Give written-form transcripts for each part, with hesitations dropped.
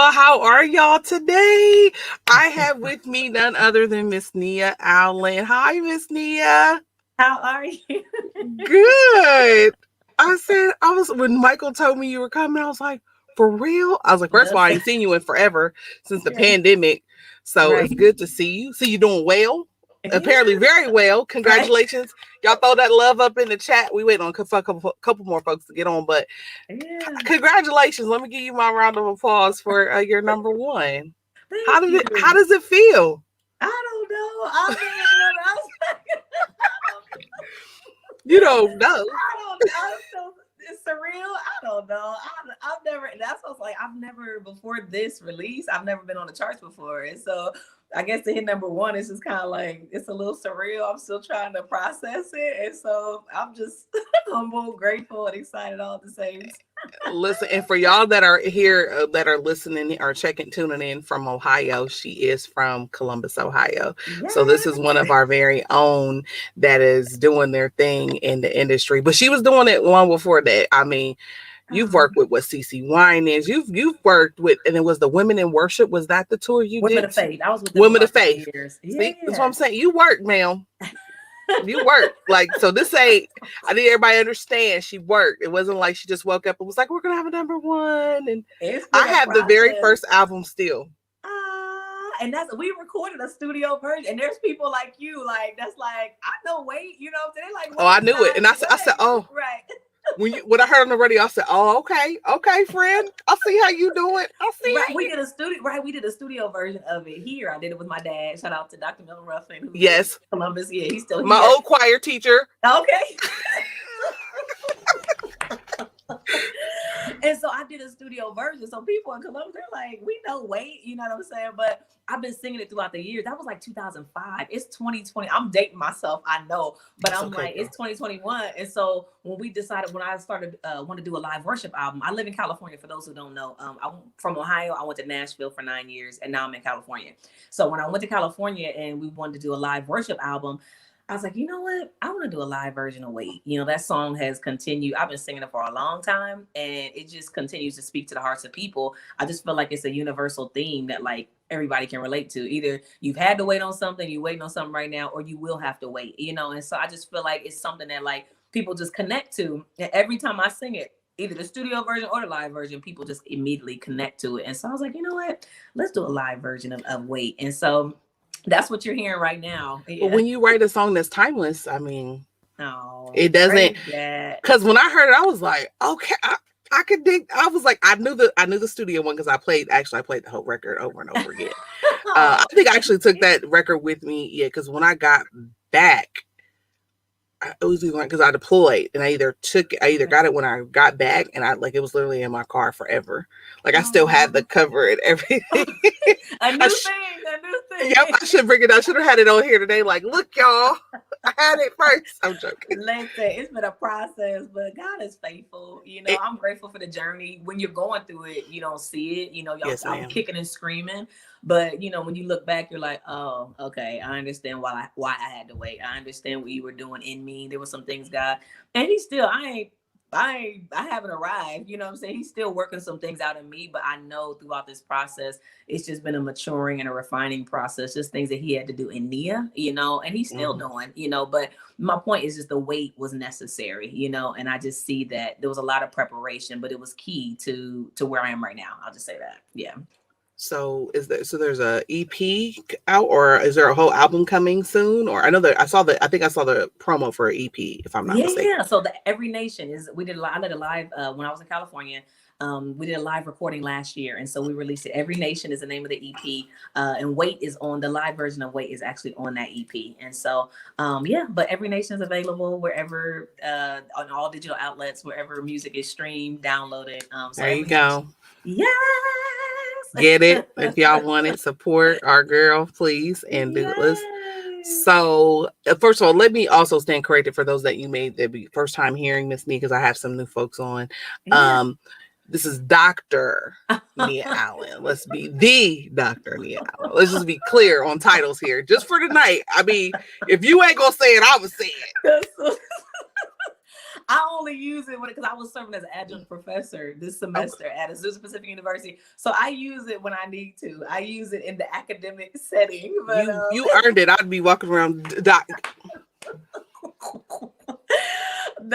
y'all. How are y'all today? I have with me none other than Miss Nia Allen. Hi, Miss Nia. How are you? Good. When Michael told me you were coming, I was like, for real? I was like, first of all, I ain't seen you in forever since the pandemic. So it's good to see you. See you doing well. Apparently very well. Congratulations. Y'all throw that love up in the chat. We wait on a couple more folks to get on, but congratulations. Let me give you my round of applause for your number one. How does it feel? I don't know. You don't know. It's surreal. I don't know. I've never. That's what's like. I've never before this release. I've never been on the charts before, and so I guess to hit number one is just kind of like it's a little surreal. I'm still trying to process it, and so I'm just humble, grateful, and excited all at the same time. Listen, and for y'all that are here that are listening or tuning in from Ohio, she is from Columbus, Ohio. Yes. So this is one of our very own that is doing their thing in the industry. But she was doing it long before that. I mean, you've worked with what CeCe Winans. You've worked with, and it was the Women in Worship. Was that the tour you Women did? of Faith. I was with Women of Faith. See, that's what I'm saying. You worked, ma'am. You worked. Like, so this ain't, I need everybody to understand she worked. It wasn't like she just woke up and was like, we're gonna have a number one. And I have the very first album still. And we recorded a studio version, and there's people like you, like that's like, I know, wait, you know, they like, oh, I knew it. And I said, oh, right. When I heard on the radio, I said, "Oh, okay, friend. I see how you do it. I see." Right, we did a studio version of it here. I did it with my dad. Shout out to Dr. Mel Ruffin. Yes, Columbus. Yeah, he's still here. My old choir teacher. Okay. And so I did a studio version. So people in Columbus, they're like, we know, wait, you know what I'm saying? But I've been singing it throughout the years. That was like 2005. It's 2020. I'm dating myself, I know, but that's it's 2021. And so when I started want to do a live worship album, I live in California. For those who don't know, I'm from Ohio. I went to Nashville for 9 years, and now I'm in California. So when I went to California and we wanted to do a live worship album, I was like, you know what? I want to do a live version of Wait. You know, that song has continued. I've been singing it for a long time, and it just continues to speak to the hearts of people. I just feel like it's a universal theme that like everybody can relate to. Either you've had to wait on something, you're waiting on something right now, or you will have to wait, you know? And so I just feel like it's something that like people just connect to. And every time I sing it, either the studio version or the live version, people just immediately connect to it. And so I was like, you know what? Let's do a live version of Wait. And so that's what you're hearing right now. Yeah. But when you write a song that's timeless, I mean, it doesn't. Because when I heard it, I was like, okay, I could dig. I was like, I knew the studio one because I played the whole record over and over again. I think I actually took that record with me. Yeah, because when I got back, it was because I deployed, and I either got it when I got back, and it was literally in my car forever. Like I still had the cover and everything. A new thing. Yep, I should bring it. I should have had it on here today. Like, look, y'all, I had it first. I'm joking. Listen, it's been a process, but God is faithful. You know, I'm grateful for the journey. When you're going through it, you don't see it. You know, I'm kicking and screaming. But you know, when you look back, you're like, oh, okay, I understand why I had to wait. I understand what you were doing in me. There were some things, God, and He still, I haven't arrived, you know what I'm saying? He's still working some things out in me, but I know throughout this process, it's just been a maturing and a refining process, just things that He had to do in Nia, you know, and He's still doing, you know, but my point is just the wait was necessary, you know, and I just see that there was a lot of preparation, but it was key to where I am right now. I'll just say that. Yeah. So there's a EP out, or is there a whole album coming soon? Or I know that I think I saw the promo for an EP, if I'm not mistaken. Yeah. So the Every Nation I did a live when I was in California. We did a live recording last year, and so we released it. Every Nation is the name of the EP, and Wait is on the live version of Wait is actually on that EP. And so, but Every Nation is available wherever on all digital outlets, wherever music is streamed, downloaded. So there you go. Yes. Get it if y'all want it. Support our girl, please, and do this. So, first of all, let me also stand corrected for those that you may be first time hearing Miss Nia, because I have some new folks on. This is Dr. Nia Allen. Let's be the Dr. Nia Allen. Let's just be clear on titles here, just for tonight. I mean, if you ain't gonna say it, I would say it. I only use it because I was serving as an adjunct professor this semester at Azusa Pacific University. So I use it when I need to. I use it in the academic setting. But, you earned it. I'd be walking around.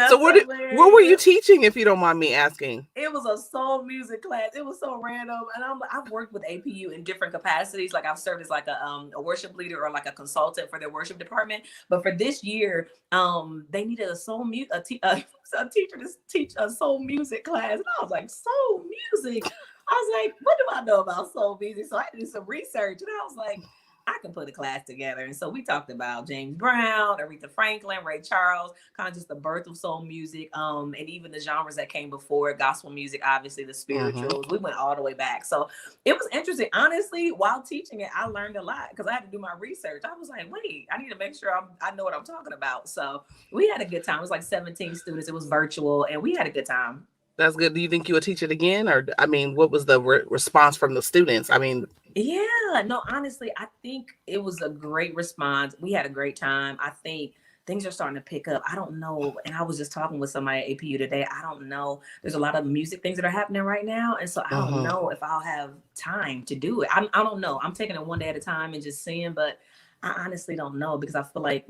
So what were you teaching, if you don't mind me asking? It was a soul music class. It was so random. And I've worked with APU in different capacities. Like I've served as like a worship leader or like a consultant for their worship department. But for this year, they needed a soul a teacher to teach a soul music class. And I was like, soul music? I was like, what do I know about soul music? So I had to do some research. And I was like, I can put a class together. And so we talked about James Brown, Aretha Franklin, Ray Charles, kind of just the birth of soul music, and even the genres that came before it, gospel music, obviously the spirituals. We went all the way back. So it was interesting. Honestly, while teaching it, I learned a lot because I had to do my research. I was like, wait, I need to make sure I know what I'm talking about. So we had a good time. It was like 17 students. It was virtual, and we had a good time. That's good. Do you think you would teach it again? Or, I mean, what was the response from the students? I mean, yeah, no, honestly, I think it was a great response. We had a great time. I think things are starting to pick up. I don't know. And I was just talking with somebody at APU today. I don't know. There's a lot of music things that are happening right now. And so I don't know if I'll have time to do it. I don't know. I'm taking it one day at a time and just seeing, but I honestly don't know because I feel like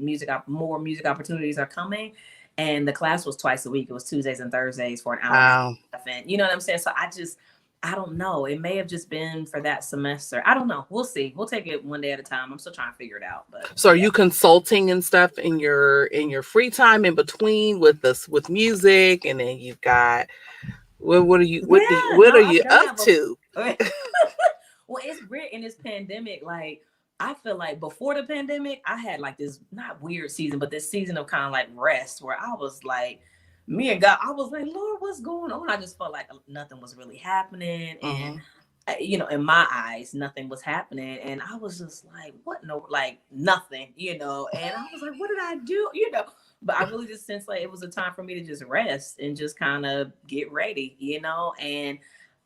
more music opportunities are coming. And the class was twice a week. It was Tuesdays and Thursdays for an hour. Wow. You know what I'm saying? So I don't know. It may have just been for that semester. I don't know. We'll see. We'll take it one day at a time. I'm still trying to figure it out. But so are you consulting and stuff in your free time in between with music? And then you've got what are you up to? Well, it's weird in this pandemic. Like I feel like before the pandemic, I had like this not weird season, but this season of kind of like rest where I was like, me and God, I was like, Lord, what's going on? I just felt like nothing was really happening. And, you know, in my eyes, nothing was happening. And I was just like, what? No, like nothing, you know? And I was like, what did I do? You know, but I really just sensed like it was a time for me to just rest and just kind of get ready, you know? And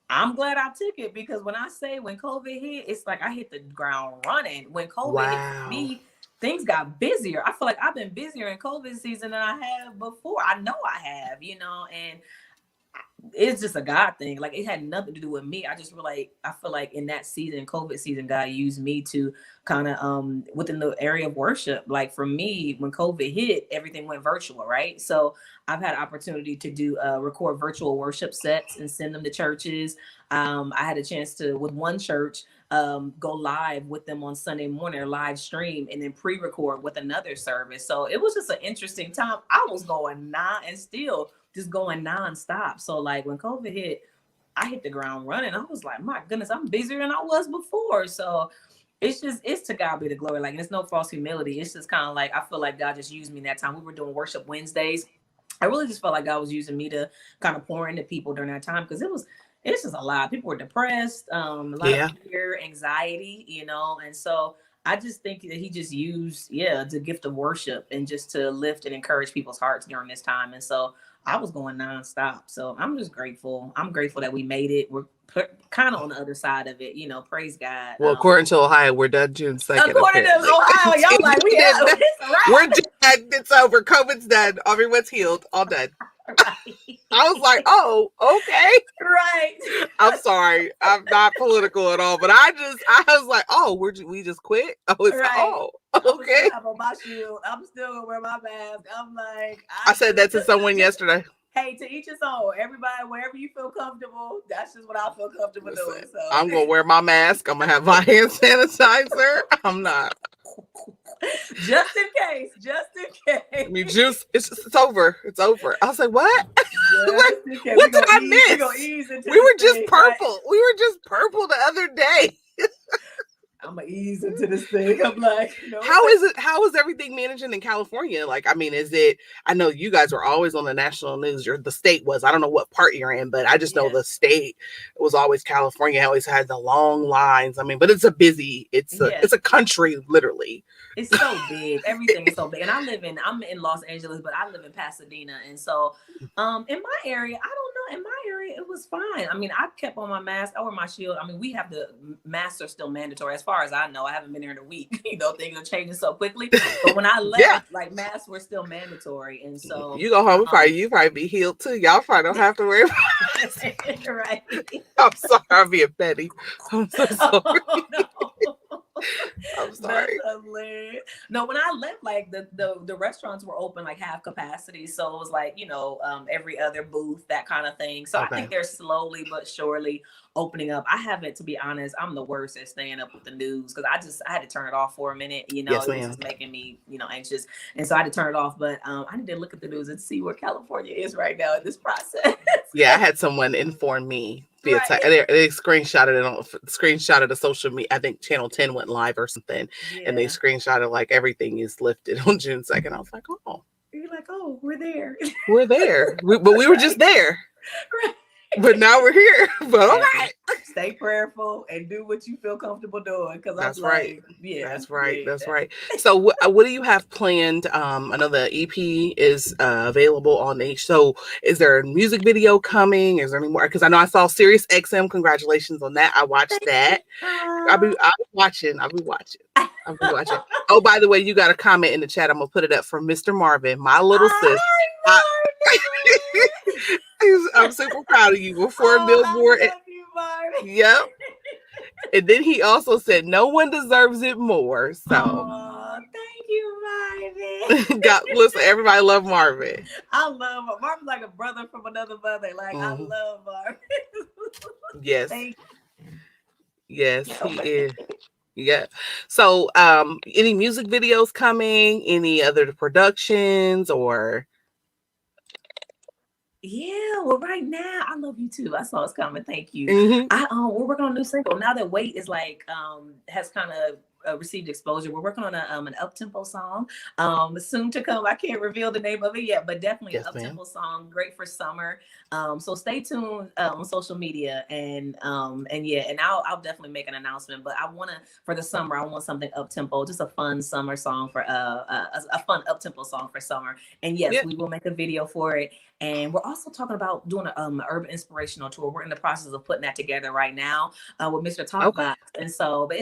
I'm glad I took it because when COVID hit, it's like I hit the ground running. When COVID hit me, things got busier. I feel like I've been busier in COVID season than I have before. I know I have, you know, and it's just a God thing. Like it had nothing to do with me. I feel like in that season, COVID season, God used me to kind of within the area of worship. Like for me, when COVID hit, everything went virtual, right? So I've had opportunity to do record virtual worship sets and send them to churches. I had a chance to, with one church, go live with them on Sunday morning, or live stream, and then pre-record with another service. So it was just an interesting time. I was going just going nonstop. So like when COVID hit, I hit the ground running. I was like, my goodness, I'm busier than I was before. So it's to God be the glory. Like, and it's no false humility. It's just kind of like, I feel like God just used me in that time. We were doing worship Wednesdays. I really just felt like God was using me to kind of pour into people during that time. Cause it's just a lot. People were depressed, a lot of fear, anxiety, you know? And so I just think that he just used, the gift of worship and just to lift and encourage people's hearts during this time. And so I was going nonstop. So I'm just grateful. I'm grateful that we made it. We're kind of on the other side of it, you know, praise God. Well, according to Ohio, we're done June 2nd. According to Ohio, y'all like, we're done. It's over. COVID's done. Everyone's healed. All done. Right. I was like, oh, okay. Right. I'm sorry. I'm not political at all, but I was like, oh, we just quit? Oh, it's okay. I'm still gonna wear my mask. I'm like, I said that to someone yesterday. Hey, to each his own. Everybody, wherever you feel comfortable, that's just what I feel comfortable doing. So I'm gonna wear my mask. I'm gonna have my hand sanitizer. I'm not. Just in case. I mean, it's over. It's over. I was like, what? What did I miss? We were just purple. Right? We were just purple the other day. I'm gonna ease into this thing. I'm like, how is everything managing in California? Like, I mean, I know you guys were always on the national news, the state was, I don't know what part you're in, but I just know the state was always California, always had the long lines. I mean, but it's a country, literally. It's so big. Everything is so big. And I'm in Los Angeles, but I live in Pasadena. And so in my area, I don't know. in my area, it was fine. I mean, I kept on my mask. I wear my shield. I mean, we have masks are still mandatory. As far as I know, I haven't been here in a week. Things are changing so quickly. But when I left, like masks were still mandatory. And so you go home, you probably be healed too. Y'all probably don't have to wear masks. Right. I'm sorry, I'm being petty. I'm so sorry. Oh, no. I'm sorry. That's hilarious. No, when I left, like the restaurants were open like half capacity, so it was like every other booth, that kind of thing. So I think they're slowly but surely opening up. I haven't, to be honest, I'm the worst at staying up with the news because I had to turn it off for a minute. Yes, it was just making me anxious, and so I had to turn it off. But I need to look at the news and see where California is right now in this process. Yeah, I had someone inform me. They screenshotted the social media. I think Channel 10 went live or something, and they screenshotted like everything is lifted on June 2nd. I was like, oh, you're like, oh, we're there. We're there, but we were just there. Right. But now we're here. But all right. Stay prayerful and do what you feel comfortable doing. Because that's right. Yeah, that's right. That's right. So what do you have planned? I know the EP is available on the. So is there a music video coming? Is there any more? Because I know I saw Sirius XM. Congratulations on that. I watched that. I'll be watching. Oh, by the way, you got a comment in the chat. I'm gonna put it up from Mr. Marvin, my little sis. I'm super proud of you. Before Billboard. Yep. And then he also said, no one deserves it more. So thank you, Marvin. God, listen, everybody love Marvin. I love him. Marvin's like a brother from another mother. Like, I love Marvin. Yes. Yes, he is. Yeah. So any music videos coming? Any other productions or? Yeah, well, right now I love you too. I saw it's coming. Thank you. We're working on a new single now that Wait is like has kind of received exposure. We're working on an up-tempo song soon to come. I can't reveal the name of it yet, but definitely an up-tempo song, great for summer. So stay tuned on social media and I'll definitely make an announcement. But for the summer, I want something up-tempo, just a fun summer song for a fun up-tempo song for summer. And yes, we will make a video for it. And we're also talking about doing an urban inspirational tour. We're in the process of putting that together right now with Mr. Talkbox. And so, but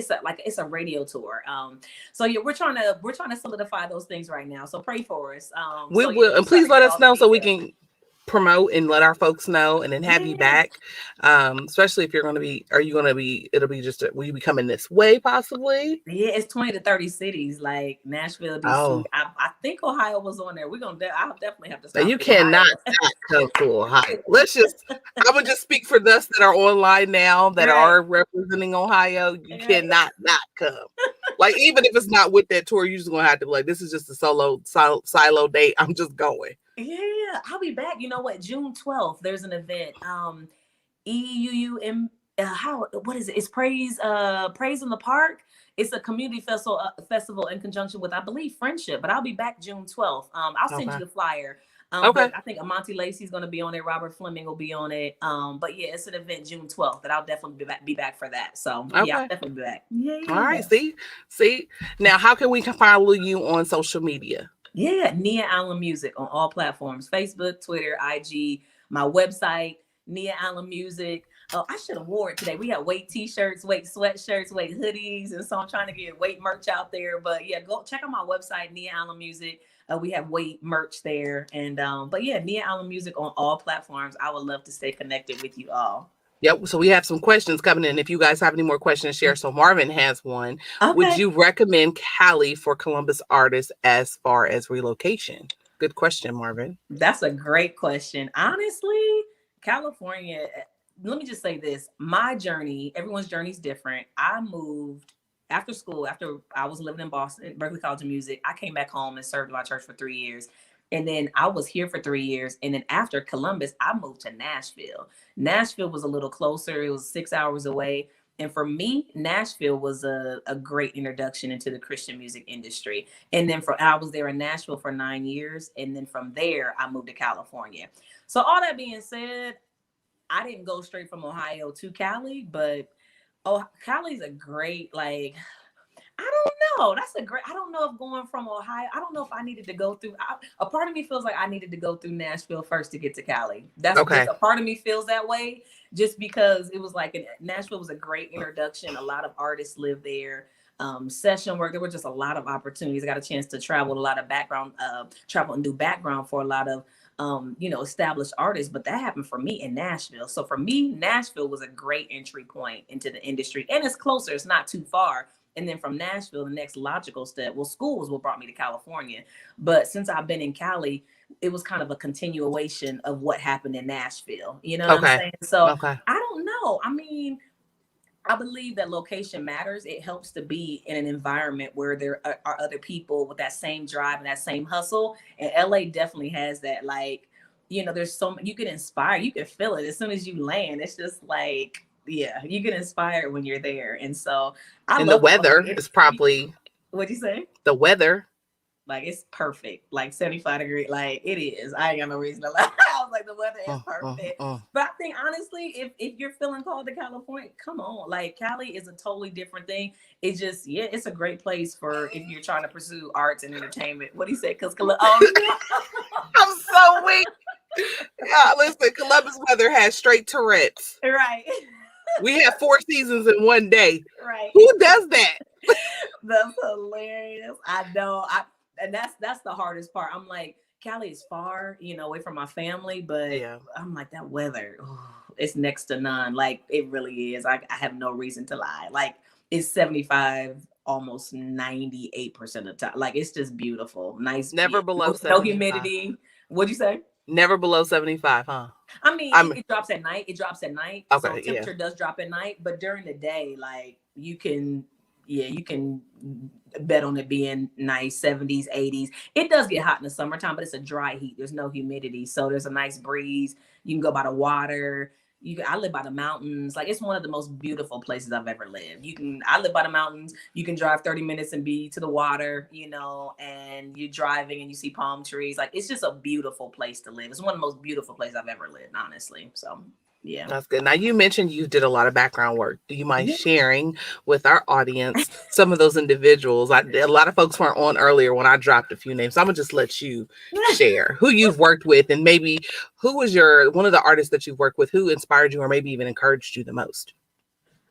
it's a radio tour. So yeah, we're trying to solidify those things right now. So pray for us. We will, and please let us know so we can promote and let our folks know and then have you back, especially if you're going to be, will you be coming this way possibly? Yeah, it's 20 to 30 cities like Nashville, DC. I think Ohio was on there. I'll definitely have to stop. You cannot not come to Ohio. I'm gonna just speak for us that are online now that are representing Ohio. You cannot not come. Like, even if it's not with that tour, you're just gonna have to be like, this is just a silo date. I'm just going. Yeah, I'll be back. You know what? June 12th, there's an event. EUUM. What is it? It's Praise in the Park. It's a community festival in conjunction with, I believe, Friendship. But I'll be back June 12th. I'll send you the flyer. But I think Monty Lacey's going to be on it. Robert Fleming will be on it. But yeah, it's an event June 12th that I'll definitely be back for that. So yeah, I'll definitely be back. Yeah. All right. See. Now, how can we follow you on social media? Yeah, Nia Allen Music on all platforms: Facebook, Twitter, IG, my website, Nia Allen Music. Oh, I should have wore it today. We have Wait t-shirts, Wait sweatshirts, Wait hoodies, and so I'm trying to get Wait merch out there. But yeah, go check out my website, Nia Allen Music. We have Wait merch there, and but yeah, Nia Allen Music on all platforms. I would love to stay connected with you all. Yep. So we have some questions coming in. If you guys have any more questions, share. So Marvin has one. Would you recommend Cali for Columbus artists as far as relocation? Good question, Marvin. That's a great question. Honestly, California, let me just say this. My journey, everyone's journey is different. I moved after school, after I was living in Boston, Berklee College of Music. I came back home and served my church for 3 years. And then I was here for 3 years. And then after Columbus, I moved to Nashville. Nashville was a little closer. It was 6 hours away. And for me, Nashville was a great introduction into the Christian music industry. And then I was there in Nashville for 9 years. And then from there, I moved to California. So all that being said, I didn't go straight from Ohio to Cali, but Cali's a great, I don't know. I don't know if going from Ohio, I don't know if I needed to go through, a part of me feels like I needed to go through Nashville first to get to Cali. That's just a part of me feels that way, just because it was like, Nashville was a great introduction. A lot of artists live there. Session work. There were just a lot of opportunities. I got a chance to travel a lot of travel and do background for a lot of established artists, but that happened for me in Nashville. So for me, Nashville was a great entry point into the industry, and it's closer. It's not too far. And then from Nashville, the next logical step, school was what brought me to California. But since I've been in Cali, it was kind of a continuation of what happened in Nashville. You know what I'm saying? So I don't know. I mean, I believe that location matters. It helps to be in an environment where there are other people with that same drive and that same hustle. And LA definitely has that. Like, there's you can inspire, you can feel it as soon as you land. It's just like, yeah, you get inspired when you're there. And so the weather is probably, what'd you say? The weather. Like, it's perfect, like 75 degrees. Like, it is. I ain't got no reason to lie. I was like, the weather is perfect. But I think, honestly, if you're feeling called to California, come on. Like, Cali is a totally different thing. It's just, it's a great place for if you're trying to pursue arts and entertainment. What do you say? Because I'm so weak. Yeah, listen, Columbus weather has straight Tourette's. Right. We have 4 seasons in one day. Right. Who does that? That's hilarious. I know. And that's the hardest part. I'm like, Cali is far, away from my family, but I'm like, that weather, it's next to none. Like, it really is. I have no reason to lie. Like, it's 75, almost 98% of the time. Like, it's just beautiful. Nice. Never below 75. No humidity. What'd you say? Never below 75, huh? I mean, it drops at night. Okay, so temperature does drop at night, but during the day, like, you can bet on it being nice 70s, 80s. It does get hot in the summertime, but it's a dry heat. There's no humidity. So there's a nice breeze. You can go by the water. I live by the mountains. Like, it's one of the most beautiful places I've ever lived. I live by the mountains. You can drive 30 minutes and be to the water, and you're driving and you see palm trees. Like, it's just a beautiful place to live. It's one of the most beautiful places I've ever lived, honestly. So, yeah. That's good. Now, you mentioned you did a lot of background work. Do you mind sharing with our audience some of those individuals? A lot of folks weren't on earlier when I dropped a few names. So I'm going to just let you share who you've worked with, and maybe who was one of the artists that you've worked with who inspired you or maybe even encouraged you the most?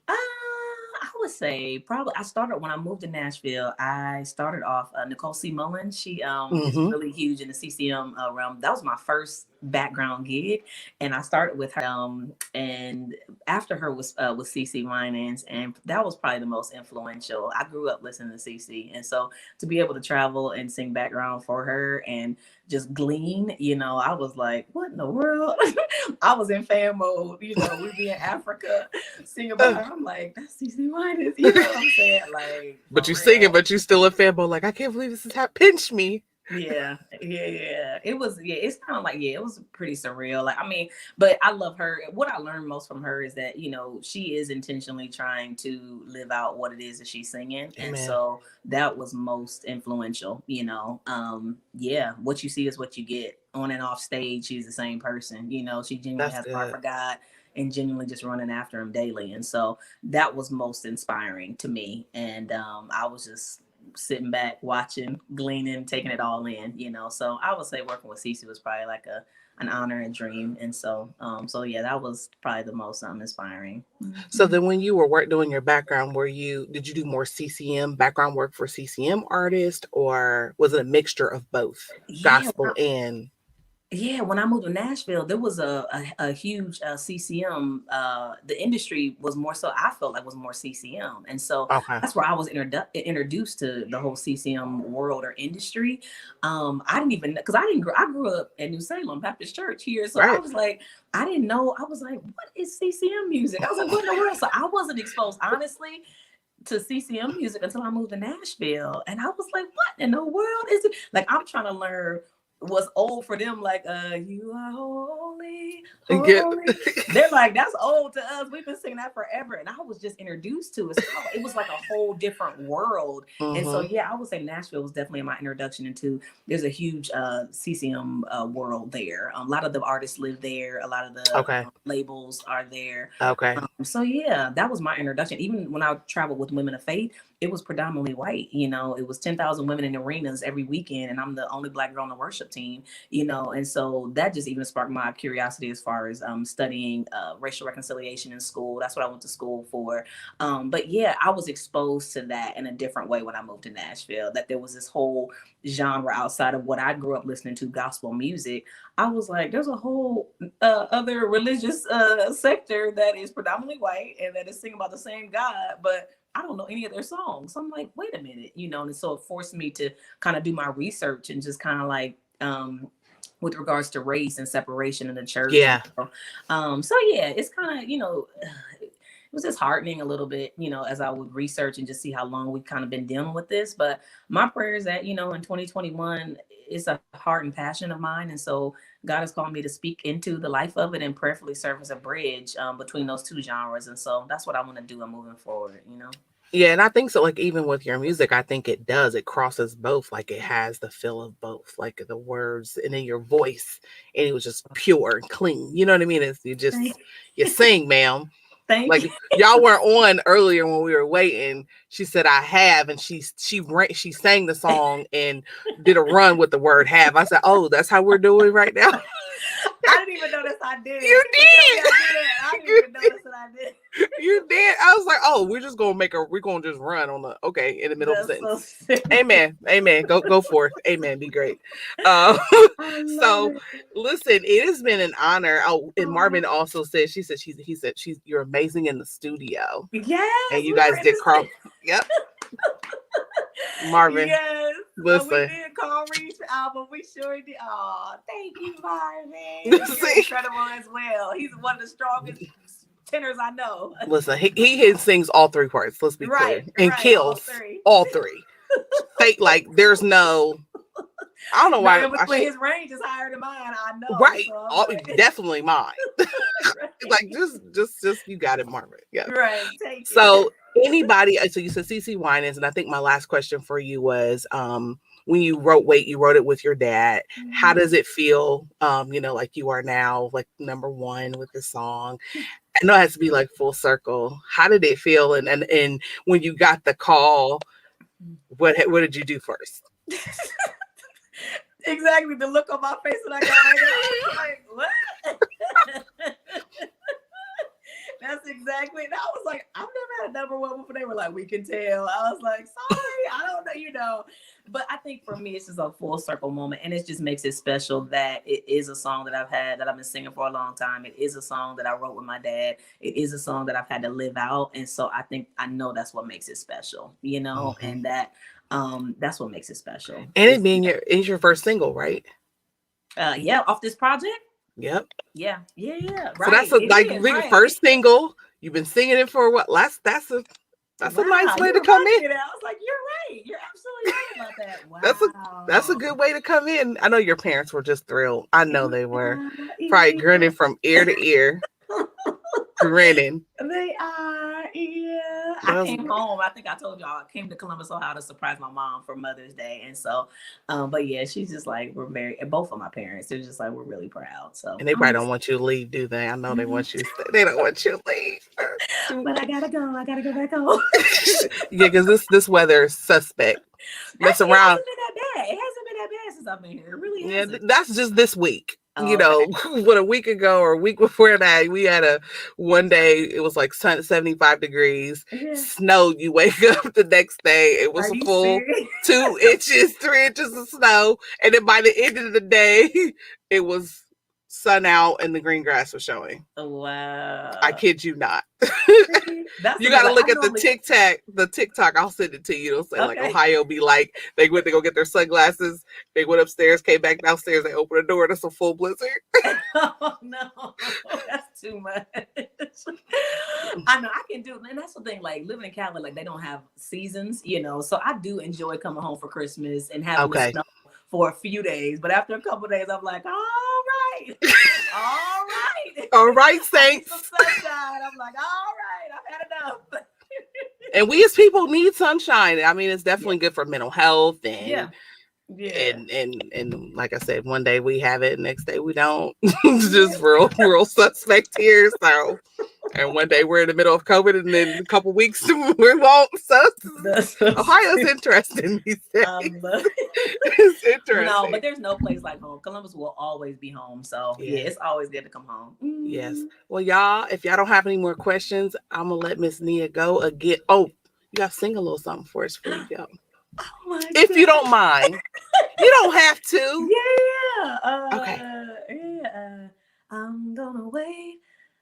I would say probably I started when I moved to Nashville. I started off Nicole C. Mullen. She is really huge in the CCM realm. That was my first background gig, and I started with her. And after her was CeCe Winans, and that was probably the most influential. I grew up listening to CeCe, and so to be able to travel and sing background for her and just glean, I was like, what in the world? I was in fan mode, we'd be in Africa singing about her. I'm like, that's CeCe Winans, you know what I'm saying? Like, but you singing, but you still in fan mode, like, I can't believe this is how pinch me. Yeah. It was, it's kind of like, it was pretty surreal. Like, I mean, but I love her. What I learned most from her is that, she is intentionally trying to live out what it is that she's singing. Amen. And so that was most influential, what you see is what you get. On and off stage, she's the same person. She genuinely has a heart for God and genuinely just running after him daily. And so that was most inspiring to me. And I was just sitting back, watching, gleaning, taking it all in, So I would say working with CeCe was probably like an honor and dream. And so, that was probably the most inspiring. So then when you were doing your background, did you do more CCM background work for CCM artists, or was it a mixture of both gospel and? Yeah, when I moved to Nashville, there was a huge CCM. The industry was more so, I felt like was more CCM. And so that's where I was introduced to the whole CCM world or industry. I didn't even, because I grew up in New Salem Baptist Church here. So I was like, I didn't know. I was like, what is CCM music? I was like, what in the world? So I wasn't exposed, honestly, to CCM music until I moved to Nashville. And I was like, what in the world is it? Like, I'm trying to learn what's old for them, like you are holy. They're like, that's old to us. We've been singing that forever. And I was just introduced to it. So it was like a whole different world. And so I would say Nashville was definitely my introduction into. There's a huge CCM world there. A lot of the artists live there. A lot of the labels are there. So that was my introduction. Even when I traveled with Women of Faith, it was predominantly white. It was 10,000 women in arenas every weekend, and I'm the only Black girl on the worship team. And so that just even sparked my curiosity as far as studying racial reconciliation in school. That's what I went to school for. But yeah, I was exposed to that in a different way when I moved to Nashville, that there was this whole genre outside of what I grew up listening to, gospel music. I was like, there's a whole other religious sector that is predominantly white and that is singing about the same God, but I don't know any of their songs. So I'm like, wait a minute, and so it forced me to kind of do my research and just kind of like, with regards to race and separation in the church. Yeah. So yeah, it's kind of, it was disheartening a little bit, as I would research and just see how long we've kind of been dealing with this. But my prayer is that, in 2021, it's a heart and passion of mine. And so God has called me to speak into the life of it and prayerfully serve as a bridge between those two genres. And so that's what I want to do moving forward, Yeah, and I think so, like, even with your music, I think it crosses both. Like, it has the feel of both, like the words and then your voice, and it was just pure and clean. You know what I mean? It's you sing, ma'am. Like, y'all weren't on earlier when we were waiting. She said, I have, and she sang the song and did a run with the word have. I said, oh, that's how we're doing right now. I didn't even notice I did it. You did. I didn't even notice that I did. You did. I was like, oh, we're just gonna we're gonna just run on in the middle of the sentence. So amen. Go forth. Amen. Be great. So listen, it has been an honor. Oh, and Marvin also said, he said you're amazing in the studio. Yes. And you guys did Carl. Yep. Marvin. Yes. Listen. We did Carl Reed's album. We sure did. Oh, thank you, Marvin. You're incredible as well. He's one of the strongest tenors I know. Listen, he sings all three parts. Let's be clear. And kills all three. Like, there's no. I don't know why. His range is higher than mine. I know. Right. So definitely mine. Like, just you got it, Marvin. Yeah. Right. Take so anybody. So you said CeCe Winans, and I think my last question for you was, when you wrote Wait, you wrote it with your dad. Mm-hmm. How does it feel? Like you are now like number one with the song. I know it has to be like full circle. How did it feel? And when you got the call, what did you do first? Exactly, the look on my face when I got it. Like, what? That's exactly. And I was like, I've never had a number one before. They were like, we can tell. I was like, sorry, I don't know, But I think for me, it's just a full circle moment. And it just makes it special that it is a song that I've been singing for a long time. It is a song that I wrote with my dad. It is a song that I've had to live out. And so I know that's what makes it special, mm-hmm. And that's what makes it special. And it being your first single, right? Yeah, off this project. Yep. Yeah. Right. So that's your first single. You've been singing it for what? That's a nice way to come in. I was like, you're right. You're absolutely right about that. Wow. That's a good way to come in. I know your parents were just thrilled. I know they were. Probably grinning from ear to ear. Grinning. They are, yeah. I came home. I think I told y'all I came to Columbus, Ohio to surprise my mom for Mother's Day. And so, but yeah, she's just like, we're very, and both of my parents, they're just like, we're really proud. So, and they probably don't want you to leave, do they? I know they want you to stay. They don't want you to leave. But I gotta go back home. Yeah, because this weather is suspect. Mess around. It hasn't been that bad. It hasn't been that bad since I've been here. It really hasn't. Yeah, that's just this week. What a week ago or a week before that, we had one day, it was like 75 degrees, snowed. You wake up the next day, it was a full 2 inches, 3 inches of snow. And then by the end of the day, it was sun out and the green grass was showing. Oh, wow. I kid you not. You got to look at the TikTok. I'll send it to you. It'll say like Ohio be like, they went to go get their sunglasses. They went upstairs, came back downstairs. They opened the door. It's a full blizzard. Oh, no. That's too much. I know I can do it. And that's the thing, like living in Cali, like they don't have seasons, so I do enjoy coming home for Christmas and having the snow for a few days. But after a couple of days, I'm like, all right, saints. Some sunshine. I'm like, all right, I've had enough. And we as people need sunshine. I mean, it's definitely good for mental health and and like I said, one day we have it, next day we don't. It's just real suspect here. So And one day we're in the middle of COVID, and then a couple weeks we won't. So Ohio's interesting these days. It's interesting. No, but there's no place like home. Columbus will always be home. So yeah, it's always good to come home. Yes. Well, y'all, if y'all don't have any more questions, I'm gonna let Miss Nia go again. Oh, you gotta sing a little something for us before you go. Oh if you don't mind. You don't have to. Yeah. Okay. Yeah. I'm gonna wait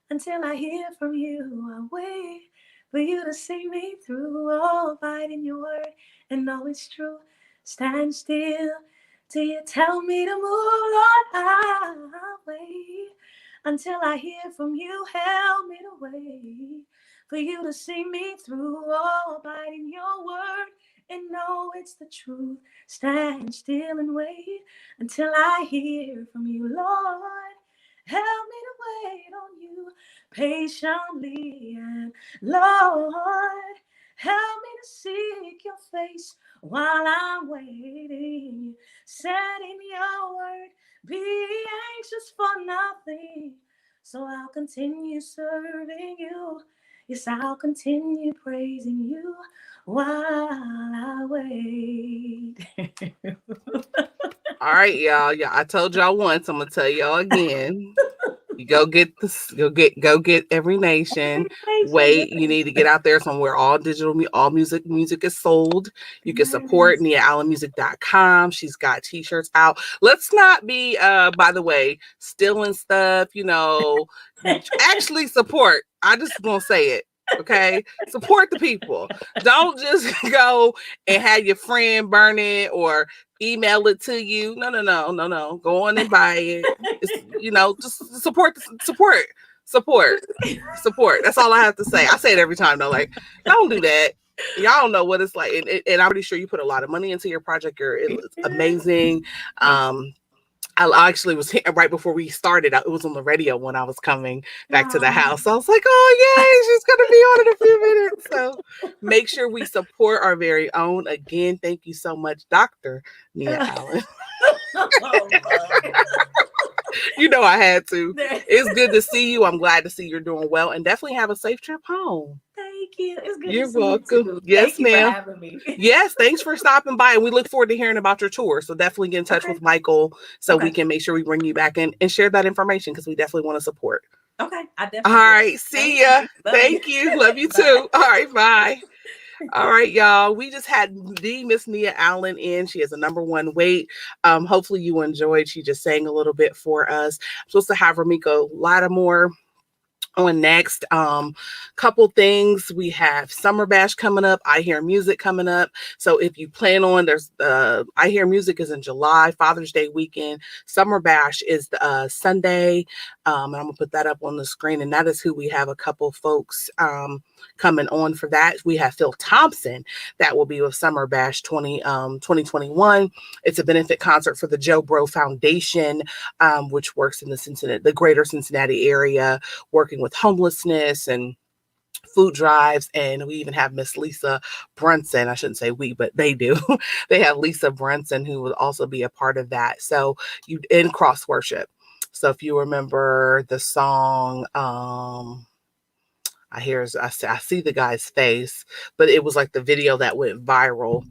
until I hear from you. I'll wait for you to see me through. All right in your word and know it's true. Stand still till you tell me to move, Lord. I'll wait until I hear from you. Help me to wait for you to see me through. All right in your word and know it's the truth. Stand still and wait until I hear from you, Lord. Help me to wait on you patiently, and Lord, help me to seek your face while I'm waiting. Said in your word, be anxious for nothing, so I'll continue serving you. Yes, I'll continue praising you while I wait. All right, y'all. Yeah, I told y'all once. I'm gonna tell y'all again. You go get this. Go get Every Nation. Wait, you need to get out there somewhere. All digital, all music is sold. You can support NiaAllenMusic.com. She's got t-shirts out. Let's not be, by the way, stealing stuff. Actually support. I just gonna say it. Okay, support the people. Don't just go and have your friend burn it or email it to you. No. Go on and buy it. Just support. That's all I have to say. I say it every time though. Like, don't do that. Y'all don't know what it's like, and I'm pretty sure you put a lot of money into your project. It's amazing. I actually was right before we started. It was on the radio when I was coming back to the house. So I was like, oh, yay, she's going to be on in a few minutes. So make sure we support our very own. Again, thank you so much, Dr. Nia Allen. You know I had to. It's good to see you. I'm glad to see you're doing well. And definitely have a safe trip home. Thank you. It's good You're to see welcome. you too. Yes, Thank you ma'am. for having me. Yes, thanks for stopping by. And we look forward to hearing about your tour. So definitely get in touch with Michael so we can make sure we bring you back in and share that information because we definitely want to support. Okay. I definitely All right. See ya. Thank you. Love you too. All right. Bye. All right, y'all. We just had the Miss Nia Allen in. She has a #1 weight. Hopefully you enjoyed. She just sang a little bit for us. I'm supposed to have RaMeco Lattimore on next. Couple things. We have Summer Bash coming up. I Hear Music coming up. So if you plan on, there's I Hear Music is in July, Father's Day weekend. Summer Bash is Sunday. And I'm gonna put that up on the screen. And that is who we have a couple folks coming on for that. We have Phil Thompson that will be with Summer Bash 2021. It's a benefit concert for the JoBro Foundation, which works in the greater Cincinnati area, working with homelessness and food drives. And we even have Miss Lisa Brunson. I shouldn't say we, but they do. They have Lisa Brunson who will also be a part of that. So you in cross worship. So if you remember the song, I see the guy's face, but it was like the video that went viral.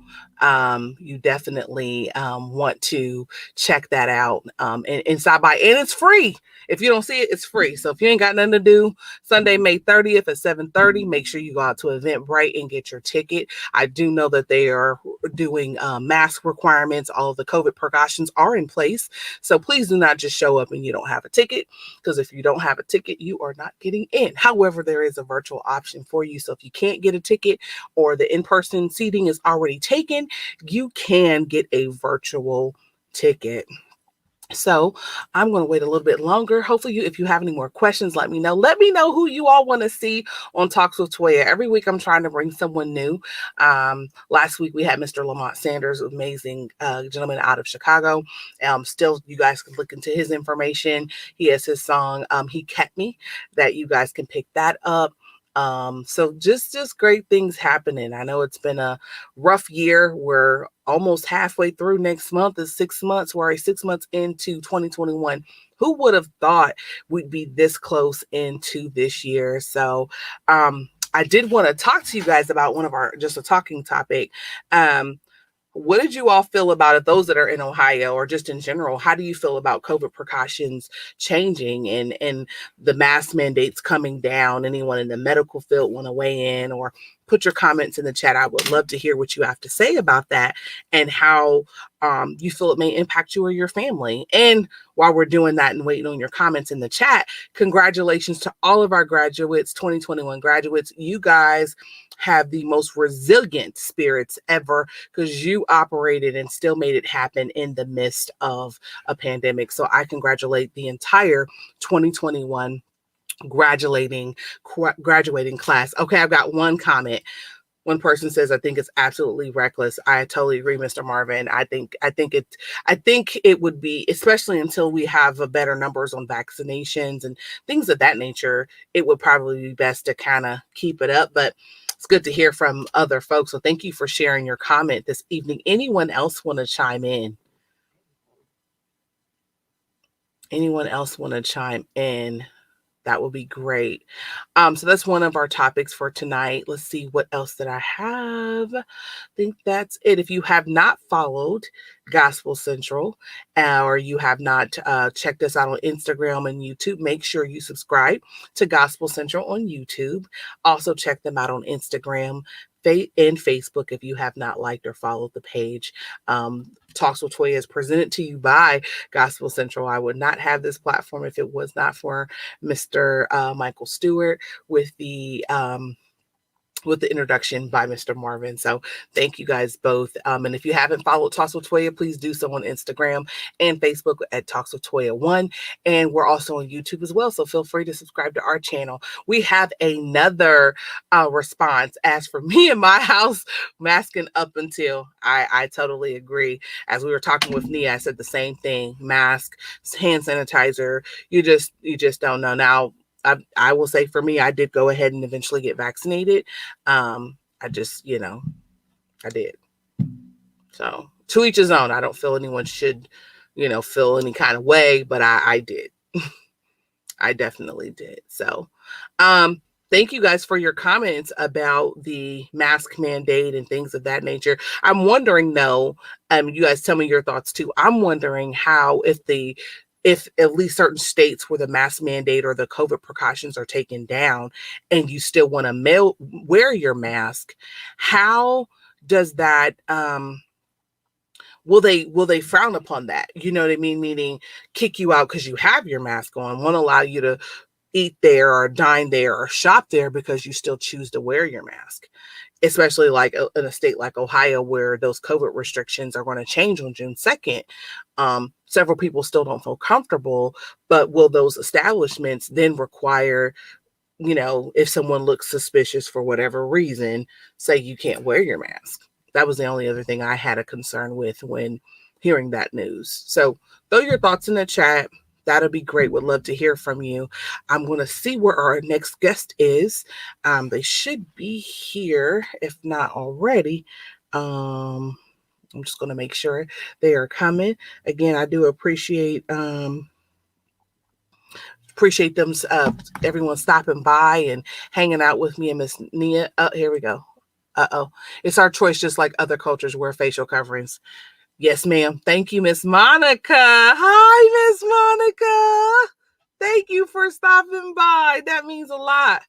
You definitely want to check that out and stop by. And it's free. If you don't see it, it's free. So if you ain't got nothing to do, Sunday, May 30th at 7:30, make sure you go out to Eventbrite and get your ticket. I do know that they are doing mask requirements. All of the COVID precautions are in place. So please do not just show up and you don't have a ticket, because if you don't have a ticket, you are not getting in. However, there is a virtual option for you. So if you can't get a ticket or the in-person seating is already taken, you can get a virtual ticket. So I'm going to wait a little bit longer. Hopefully, if you have any more questions, let me know. Let me know who you all want to see on Talks with Toya. Every week, I'm trying to bring someone new. Last week, we had Mr. Lamont Sanders, amazing gentleman out of Chicago. Still, you guys can look into his information. He has his song, He Kept Me, that you guys can pick that up. So just great things happening. I know it's been a rough year. We're almost halfway through. Next month is 6 months. We're 6 months into 2021. Who would have thought we'd be this close into this year? So I did want to talk to you guys about just a talking topic. What did you all feel about it? Those that are in Ohio or just in general, how do you feel about COVID precautions changing and the mask mandates coming down? Anyone in the medical field want to weigh in or put your comments in the chat? I would love to hear what you have to say about that and how you feel it may impact you or your family. And while we're doing that and waiting on your comments in the chat, congratulations to all of our graduates, 2021 graduates. You guys have the most resilient spirits ever because you operated and still made it happen in the midst of a pandemic. So I congratulate the entire 2021 graduating class. Okay, I've got one comment. One person says, I think it's absolutely reckless. I totally agree, Mr. Marvin. I think it would be, especially until we have a better numbers on vaccinations and things of that nature, it would probably be best to kind of keep it up. But it's good to hear from other folks. So thank you for sharing your comment this evening. Anyone else want to chime in? Anyone else want to chime in? That would be great. So that's one of our topics for tonight. Let's see what else that I have. I think that's it. If you have not followed Gospel Central or you have not checked us out on Instagram and YouTube, make sure you subscribe to Gospel Central on YouTube. Also check them out on Instagram and Facebook if you have not liked or followed the page. Talks with Toya is presented to you by Gospel Central. I would not have this platform if it was not for Mr. Michael Stewart with the introduction by Mr. Marvin. So thank you guys both. And if you haven't followed Talks with Toya, please do so on Instagram and Facebook at Talks with Toya 1. And we're also on YouTube as well. So feel free to subscribe to our channel. We have another response. As for me and my house, masking up until I totally agree. As we were talking with Nia, I said the same thing. Mask, hand sanitizer. You just don't know. Now, I will say for me, I did go ahead and eventually get vaccinated. I just, I did. So to each his own. I don't feel anyone should, feel any kind of way, but I did. I definitely did. So, thank you guys for your comments about the mask mandate and things of that nature. I'm wondering though, you guys tell me your thoughts too. I'm wondering how if at least certain states where the mask mandate or the COVID precautions are taken down and you still want to wear your mask, how does that, will they frown upon that? You know what I mean? Meaning kick you out because you have your mask on, won't allow you to eat there or dine there or shop there because you still choose to wear your mask. Especially like in a state like Ohio, where those COVID restrictions are going to change on June 2nd. Several people still don't feel comfortable, but will those establishments then require, if someone looks suspicious for whatever reason, say you can't wear your mask? That was the only other thing I had a concern with when hearing that news. So throw your thoughts in the chat. That'll be great. Would love to hear from you. I'm going to see where our next guest is. They should be here, if not already. I'm just going to make sure they are coming. Again, I do appreciate them, everyone stopping by and hanging out with me and Miss Nia. Oh, here we go. It's our choice, just like other cultures wear facial coverings. Yes, ma'am. Thank you, Miss Monica. Hi, Miss Monica. Thank you for stopping by. That means a lot.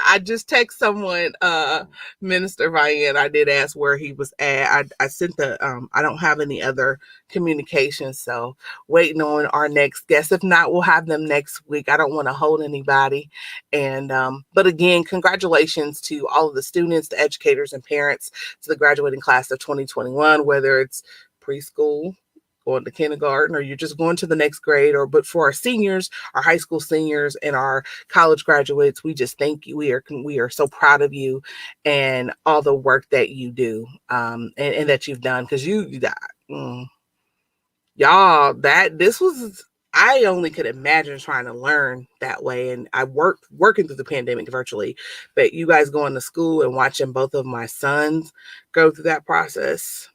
I just text someone, Minister Ryan. I did ask where he was at. I sent I don't have any other communications, so waiting on our next guest. If not, we'll have them next week. I don't want to hold anybody. And, but again, congratulations to all of the students, the educators and parents, to the graduating class of 2021, whether it's preschool, going to kindergarten, or you're just going to the next grade, but for our seniors, our high school seniors and our college graduates, we just thank you. We are so proud of you and all the work that you do, and that you've done. Cause y'all, this was, I only could imagine trying to learn that way. And I working through the pandemic virtually, but you guys going to school and watching both of my sons go through that process,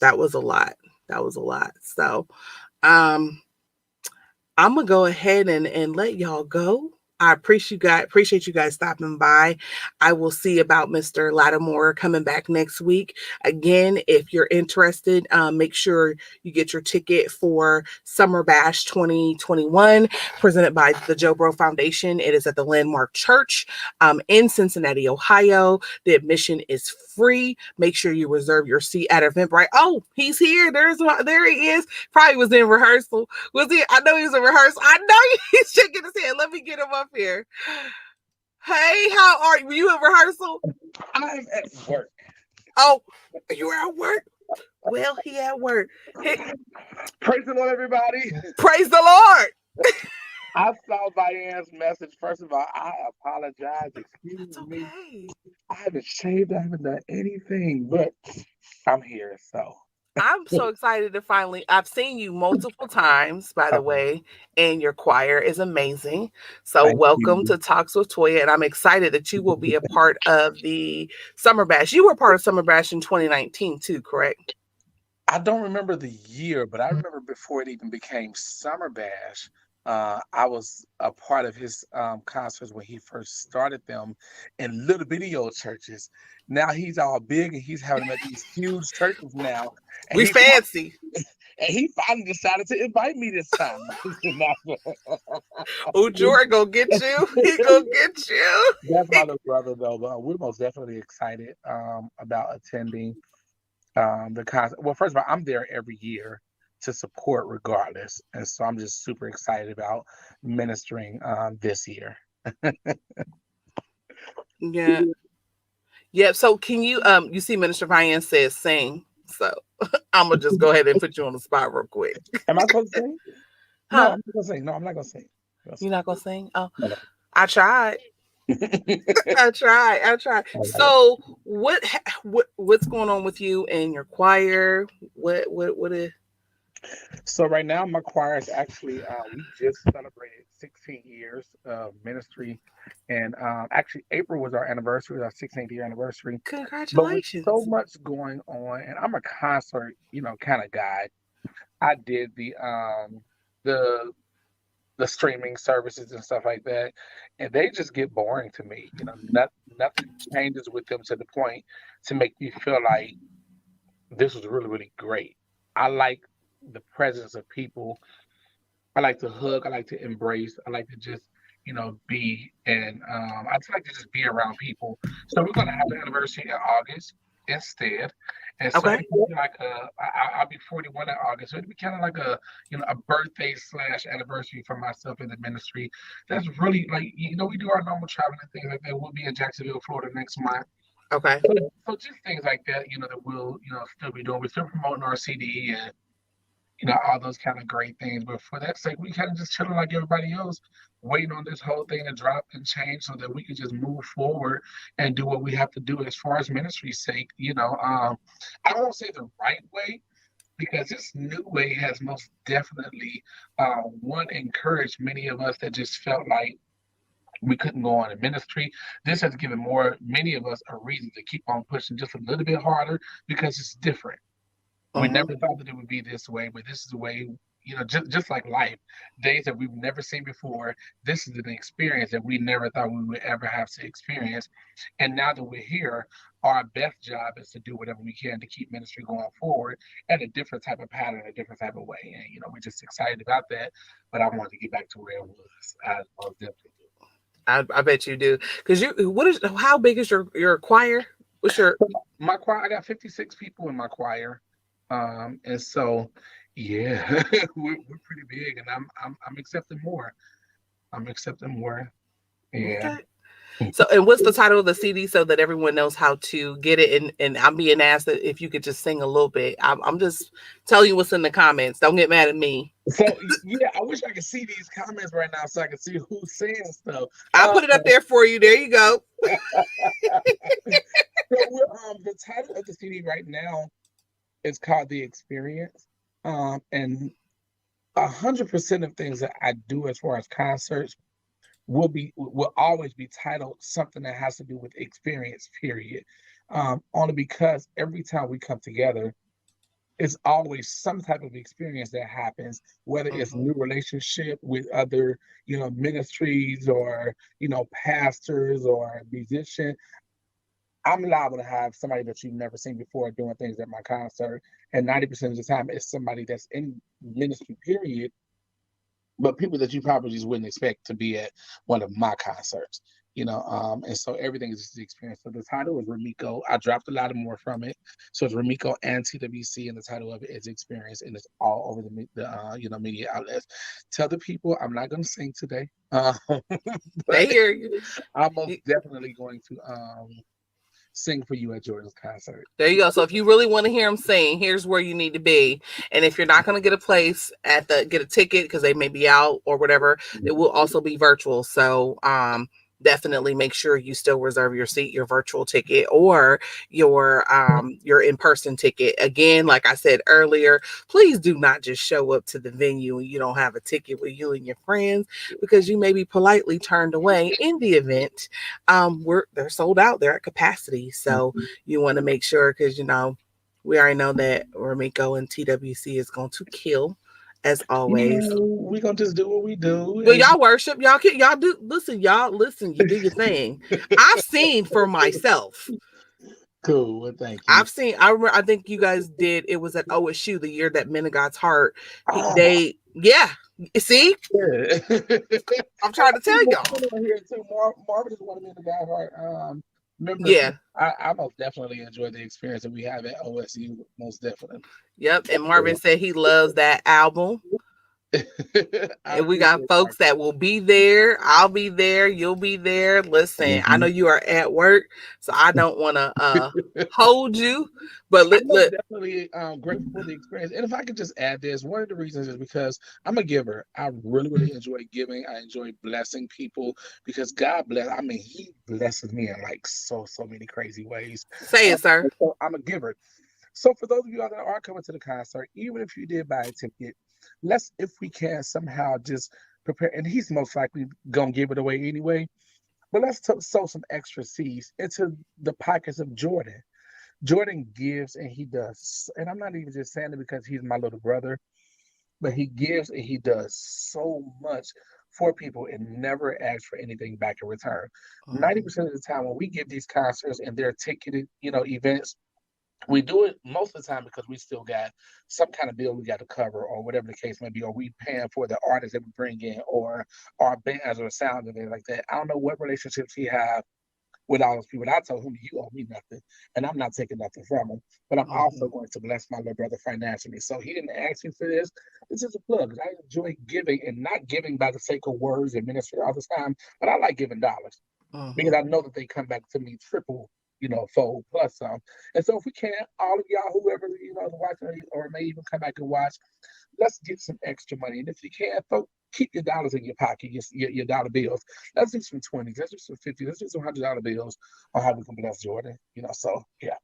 that was a lot. That was a lot. So I'm gonna go ahead and let y'all go. I appreciate you guys stopping by. I will see about Mr. Lattimore coming back next week. Again, if you're interested, make sure you get your ticket for Summer Bash 2021, presented by the JoBro Foundation. It is at the Landmark Church in Cincinnati, Ohio. The admission is free. Make sure you reserve your seat at Eventbrite. Oh, he's here. There he is. Probably was in rehearsal. Was he? I know he was in rehearsal. I know he's shaking his head. Let me get him up here. Hey, how are you? Were you in rehearsal? I'm at work. Oh, you were at work? Well, he at work. Praise the Lord, everybody. Praise the Lord. I saw Diane's message. First of all, I apologize. Excuse me. I haven't shaved. I haven't done anything, but I'm here. So I'm so excited to finally, I've seen you multiple times, by the way, and your choir is amazing. So welcome to Talks with Toya, and I'm excited that you will be a part of the Summer Bash. You were part of Summer Bash in 2019 too, correct? I don't remember the year, but I remember before it even became Summer Bash, I was a part of his concerts when he first started them in little bitty old churches. Now he's all big and he's having them at these huge churches now. We fancy. And he finally decided to invite me this time. Oh, Jordan gonna get you. He gonna get you. That's my little brother, though. But we're most definitely excited about attending the concert. Well, first of all, I'm there every year to support regardless. And so I'm just super excited about ministering this year. Yeah. Yeah. So can you you see Minister Ryan says sing. So I'm gonna just go ahead and put you on the spot real quick. Am I supposed to sing? No, I'm not gonna sing. No, I'm not gonna sing. You're not gonna sing? Oh, no. I tried. I tried. So what's going on with you and your choir? What is? So right now my choir is actually we just celebrated 16 years of ministry, and actually April was our anniversary, our 16th year anniversary. Congratulations! But with so much going on, and I'm a concert, kind of guy. I did the streaming services and stuff like that, and they just get boring to me. Nothing changes with them to the point to make me feel like this was really, really great. I like the presence of people. I like to hug. I like to embrace. I like to just, be. And I just like to just be around people. So we're going to have an anniversary in August instead. And so it'll be like I'll be 41 in August. So it'll be kind of like a birthday / anniversary for myself in the ministry. That's really like, we do our normal traveling and things like that. We'll be in Jacksonville, Florida next month. Okay. So just things like that, that we'll, still be doing. We're still promoting our CD and, all those kind of great things. But for that sake, we kind of just chilling like everybody else, waiting on this whole thing to drop and change so that we can just move forward and do what we have to do as far as ministry's sake. I won't say the right way, because this new way has most definitely, encouraged many of us that just felt like we couldn't go on in ministry. This has given many of us a reason to keep on pushing just a little bit harder, because it's different. We never thought that it would be this way, but this is the way, just like life, days that we've never seen before. This is an experience that we never thought we would ever have to experience. And now that we're here, our best job is to do whatever we can to keep ministry going forward at a different type of pattern, a different type of way. And, we're just excited about that. But I wanted to get back to where it was. I most definitely do. I bet you do. Because how big is your choir? My choir? I got 56 people in my choir. And so, yeah, we're pretty big, and I'm accepting more. Yeah. Okay. So, and what's the title of the CD so that everyone knows how to get it? And I'm being asked that if you could just sing a little bit. I'm just telling you what's in the comments. Don't get mad at me. So yeah, I wish I could see these comments right now so I could see who's saying stuff. I'll put it up there for you. There you go. So the title of the CD right now is called The Experience. And 100% of things that I do as far as concerts will always be titled something that has to do with experience, period. Only because every time we come together, it's always some type of experience that happens, whether it's new relationship with other, ministries or, pastors or musicians. I'm liable to have somebody that you've never seen before doing things at my concert. And 90% of the time, it's somebody that's in ministry, period, but people that you probably just wouldn't expect to be at one of my concerts, and so everything is just the experience. So the title is RaMeco. I dropped a lot more from it. So it's RaMeco and TWC, and the title of it is Experience, and it's all over the media outlets. Tell the people I'm not going to sing today. They hear you. I'm most definitely going to sing for you at Jordan's concert. There you go. So if you really want to hear him sing, here's where you need to be. And if you're not going to get a place get a ticket because they may be out or whatever, it will also be virtual. So definitely make sure you still reserve your seat, your virtual ticket, or your in-person ticket. Again, like I said earlier, please do not just show up to the venue and you don't have a ticket with you and your friends, because you may be politely turned away in the event. They're sold out, they're at capacity. So you want to make sure, because we already know that RaMeco and TWC is going to kill. As always, we're gonna just do what we do. Well, y'all worship, y'all do. Listen, you do your thing. I've seen for myself. Cool. Well, thank you. I've seen. I remember. I think you guys did. It was at OSU the year that Men of God's Heart. Yeah. See, I'm trying to tell y'all. Here too. Marvin is one of Men of God's Heart. Members. Yeah, I most definitely enjoy the experience that we have at OSU. Most definitely. Yep. And Marvin said he loves that album. And we got folks that will be there. I'll be there. You'll be there. Listen, I know you are at work, so I don't want to hold you, but I'm definitely grateful for the experience. And if I could just add this, one of the reasons is because I'm a giver. I really, really enjoy giving. I enjoy blessing people because God bless. I mean, He blesses me in like so many crazy ways. Say it, sir. So I'm a giver. So for those of you that are coming to the concert, even if you did buy a ticket, let's, if we can, somehow just prepare. And he's most likely gonna give it away anyway. But let's sow some extra seeds into the pockets of Jordan. Jordan gives and he does. And I'm not even just saying it because he's my little brother, but he gives and he does so much for people and never asks for anything back in return. 90% of the time when we give these concerts and they're ticketed, events, we do it most of the time because we still got some kind of bill we got to cover or whatever the case may be, or we paying for the artists that we bring in or our bands or sound and things like that. I don't know what relationships he have with all those people. And I told him, you owe me nothing, and I'm not taking nothing from him, but I'm also going to bless my little brother financially. So he didn't ask me for this. This is a plug. I enjoy giving, and not giving by the sake of words and ministry all the time, but I like giving dollars because I know that they come back to me triple, fold plus some. And so if we can, all of y'all, whoever, is watching or may even come back and watch, let's get some extra money. And if you can, folks, keep your dollars in your pocket, your dollar bills. Let's do some 20s, let's do some 50s, let's do some $100 bills on how we can bless Jordan. So yeah.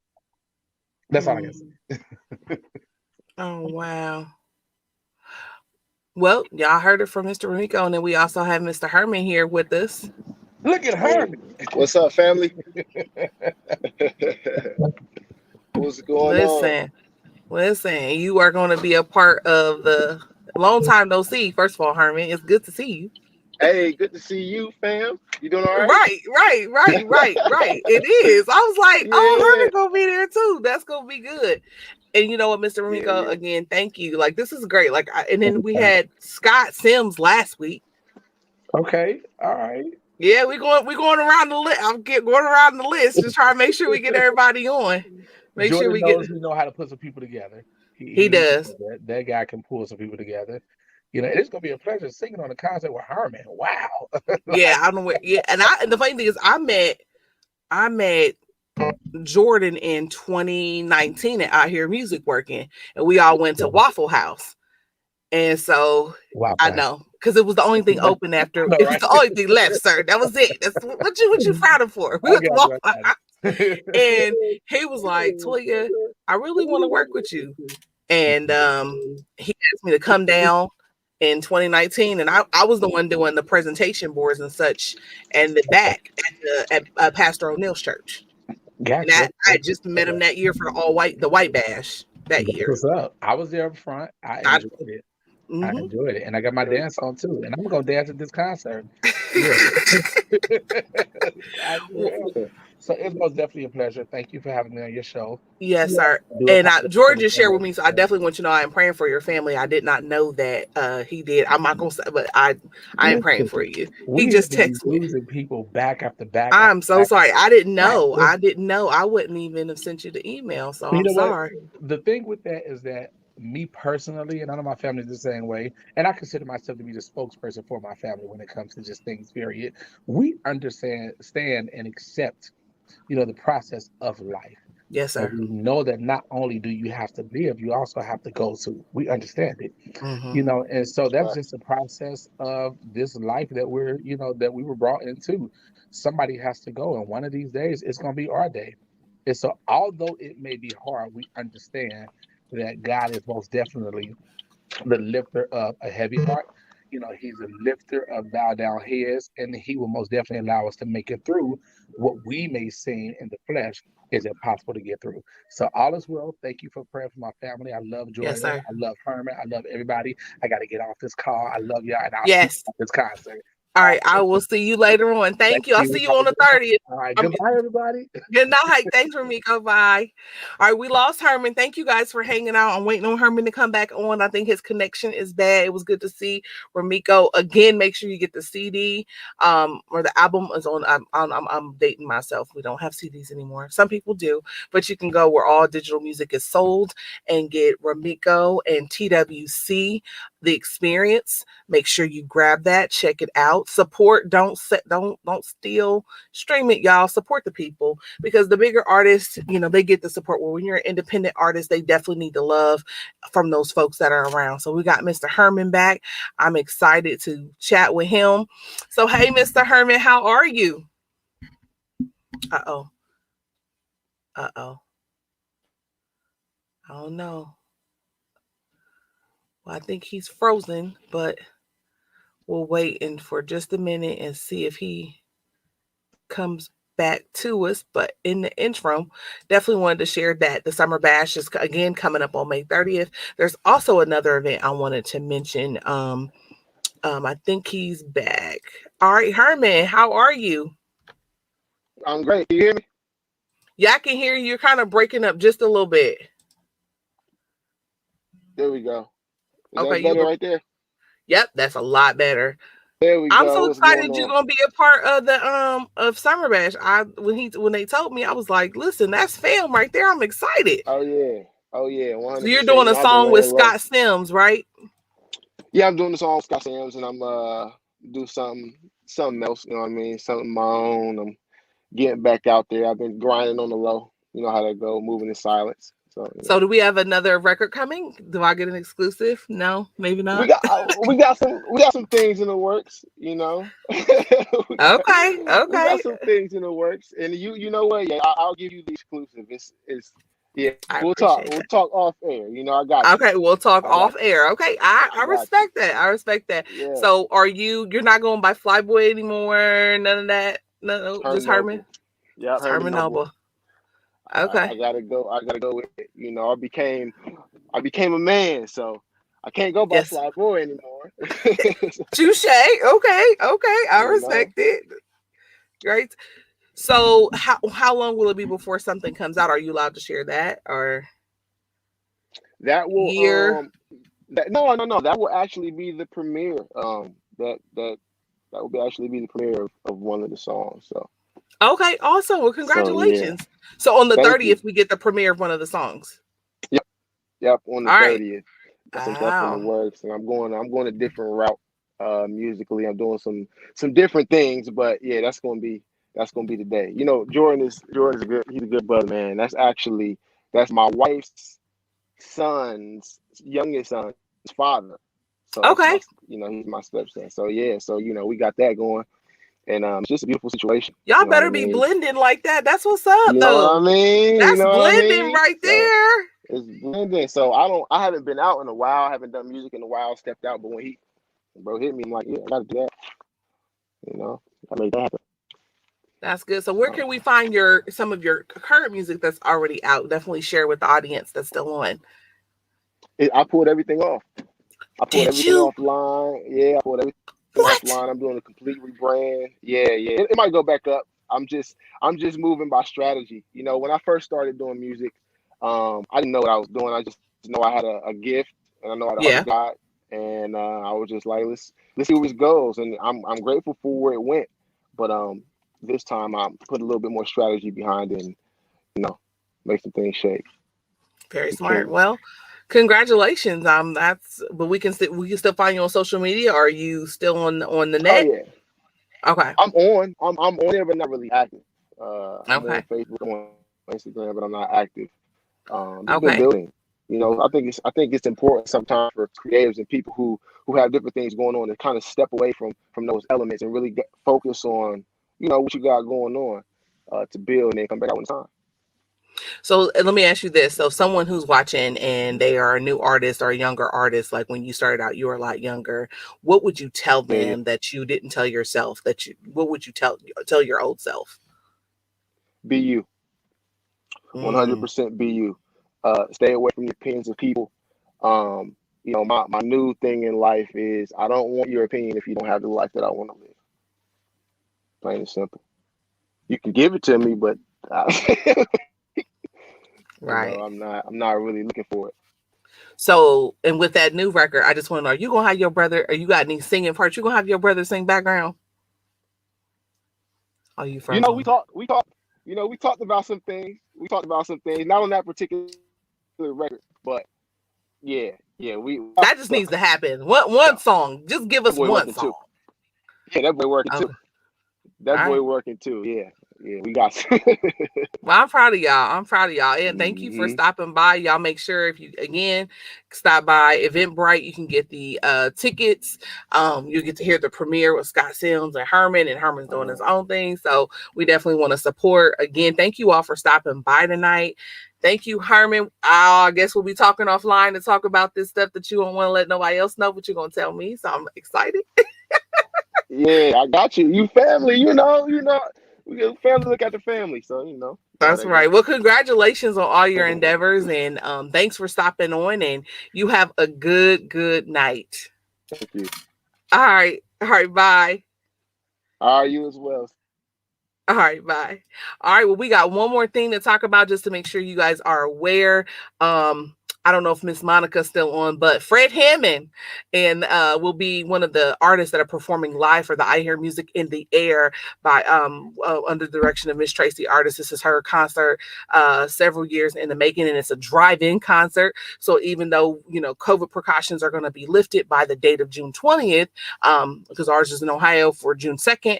That's all I can say. Oh, wow. Well, y'all heard it from Mr. RaMeco, and then we also have Mr. Herman here with us. Look at Herman. What's up, family? What's going on? Listen, you are going to be a part of the long time no see. First of all, Herman, it's good to see you. Hey, good to see you, fam. You doing all right? Right. It is. I was like, Herman gonna be there too. That's gonna be good. And you know what, Mr. RaMeco, again, thank you. Like, this is great. Like, and then we had Scott Sims last week. Okay, all right. Yeah, we're going around the list. I'm going around the list, just trying to make sure we get everybody on. Make Jordan sure we know how to put some people together. He does. That guy can pull some people together. It's gonna be a pleasure singing on the concert with Herman. Wow. Yeah, I don't know where. Yeah, and the funny thing is, I met Jordan in 2019 at Out Here Music Working, and we all went to Waffle House. And so I know, because it was the only thing open after. It was the only thing left, sir. That was it. That's what you frowning for. We went to Waffle House. And he was like, Toya, I really want to work with you. And he asked me to come down in 2019, and I was the one doing the presentation boards and such, and the back at Pastor O'Neill's church. Gotcha. And I just met him that year for the white bash that year. What's up? I was there up front. I enjoyed it. I enjoyed it, and I got my dance on too, and I'm gonna dance at this concert. Yeah. So it's most definitely a pleasure. Thank you for having me on your show. Yes, sir. And George just shared with me, so I definitely want you to know I am praying for your family. I did not know that he did. I'm not gonna say, but I am praying for you. He just texted me. Losing people back after back. I'm so sorry. I didn't know. I didn't know. I wouldn't even have sent you the email. So I'm sorry. The thing with that is that me personally, and none of my family is the same way, and I consider myself to be the spokesperson for my family when it comes to just things, period. We understand and accept, the process of life. Yes, sir. And we know that not only do you have to live, you also have to go to. We understand it, and so that's just a process of this life that that we were brought into. Somebody has to go, and one of these days it's going to be our day. And so although it may be hard, we understand that God is most definitely the lifter of a heavy heart. He's a lifter of bow down heads, and he will most definitely allow us to make it through what we may seem in the flesh is impossible to get through. So all is well. Thank you for praying for my family. I love Jordan. Yes, I love Herman. I love everybody. I got to get off this call. I love y'all. And I'll see you at this concert. All right, I will see you later on. Thank you. I'll see you on the 30th. All right, goodbye, everybody. Good night. Thanks, RaMeco. Bye. All right, we lost Herman. Thank you guys for hanging out. I'm waiting on Herman to come back on. I think his connection is bad. It was good to see RaMeco again. Make sure you get the CD or the album is on. I'm dating myself. We don't have CDs anymore. Some people do, but you can go where all digital music is sold and get RaMeco and TWC, The Experience. Make sure you grab that. Check it out. Support, don't steal, stream it, y'all. Support the people, because the bigger artists, they get the support. Well, when you're an independent artist, they definitely need the love from those folks that are around. So we got Mr. Herman back. I'm excited to chat with him. So hey, Mr. Herman, how are you? Uh-oh. I don't know. Well, I think he's frozen, but we'll wait for just a minute and see if he comes back to us. But in the interim, definitely wanted to share that the Summer Bash is again coming up on May 30th. There's also another event I wanted to mention. I think he's back. All right, Herman, how are you? I'm great. Can you hear me? Yeah, I can hear you. You're kind of breaking up just a little bit. There we go. Okay, better right there. Yep, that's a lot better. There we go. I'm so excited you're gonna be a part of the of Summer Bash. When they told me, I was like, listen, that's fam right there. I'm excited. Oh yeah. 100%. So you're doing a song with Scott Sims, right? Yeah, I'm doing the song with Scott Sims, and I'm do something else. You know what I mean? Something of my own. I'm getting back out there. I've been grinding on the low. You know how that go, moving in silence. So do we have another record coming? Do I get an exclusive? No, maybe not. We got some things in the works, Okay. We got some things in the works, and you know what? Yeah, I'll give you the exclusive. We'll talk off air. I got you. Okay, we'll talk off air. Okay, I respect that. I respect that. Yeah. So you're not going by Flyboy anymore? None of that. No, just Herman. Yeah, Herman Noble. Okay. I gotta go with it. I became a man, so I can't go by Flyboy anymore. Touche. Okay. I respect it. Right. So how long will it be before something comes out? Are you allowed to share that, or that will year? No. That will actually be the premiere. That will be actually be the premiere of one of the songs. So. Okay, awesome. Well, congratulations. So on the 30th, we get the premiere of one of the songs. Yep. On the 30th. That's in the works, and I'm going a different route musically. I'm doing some different things, but yeah, that's gonna be the day. Jordan's he's a good brother, man. That's my wife's youngest son's father. So okay. He's my stepson. So yeah, we got that going. And it's just a beautiful situation. Y'all better be blending like that. That's what's up, though. What I mean? That's blending right there. It's blending. So I haven't been out in a while. I haven't done music in a while. Stepped out, but when Bro hit me. I'm like, yeah, I gotta do that. You know, I made that happen. That's good. So where can we find some of your current music that's already out? Definitely share with the audience that's still on. I pulled everything off. I pulled everything you? offline. Yeah, I pulled everything offline. I'm doing a complete rebrand. Yeah. It might go back up. I'm just moving by strategy. You know, when I first started doing music, I didn't know what I was doing. I just know I had a gift, and I know I had a heart of God. And I was just like, let's see where this goes. And I'm grateful for where it went. But this time I put a little bit more strategy behind it, and make some things shake. Very smart. Well, congratulations. But we can still find you on social media. Or are you still on the net? Oh yeah. Okay. I'm on there, but not really active. I'm on Facebook, I'm on Instagram, but I'm not active. Just been building. You know, I think it's important sometimes for creatives and people who have different things going on to kind of step away from those elements and really focus on, what you got going on, to build and then come back out in time. So let me ask you this. So someone who's watching and they are a new artist or a younger artist, like when you started out, you were a lot younger. What would you tell them that you didn't tell yourself? What would you tell your old self? Be you. 100% be you. Stay away from the opinions of people. My new thing in life is I don't want your opinion if you don't have the life that I want to live. Plain and simple. You can give it to me, but right. I'm not really looking for it. So, and with that new record, I just want to know, are you gonna have your brother, or you got any singing parts? You gonna have your brother sing background? Are you from? We talked about some things. Not on that particular record, but yeah. That just needs to happen. One song. Just give us one song. Yeah, that boy working too. That boy working too. Yeah, we got you. Well, I'm proud of y'all. And thank you for stopping by. Y'all make sure if you, again, stop by Eventbrite, you can get the tickets. You'll get to hear the premiere with Scott Sims and Herman, and Herman's doing his own thing. So we definitely want to support. Again, thank you all for stopping by tonight. Thank you, Herman. I guess we'll be talking offline to talk about this stuff that you don't want to let nobody else know, but you're going to tell me. So I'm excited. Yeah, I got you. You family, we get family look at the family. So, That's right. Well, congratulations on all your endeavors, and thanks for stopping on, and you have a good night. Thank you. All right. Bye. All right, you as well. All right, bye. All right, well, we got one more thing to talk about just to make sure you guys are aware. I don't know if Miss Monica's still on, but Fred Hammond will be one of the artists that are performing live for the I Hear Music in the Air by under the direction of Miss Tracy Artist. This is her concert, several years in the making, and it's a drive-in concert. So even though COVID precautions are going to be lifted by the date of June 20th, because ours is in Ohio for June 2nd.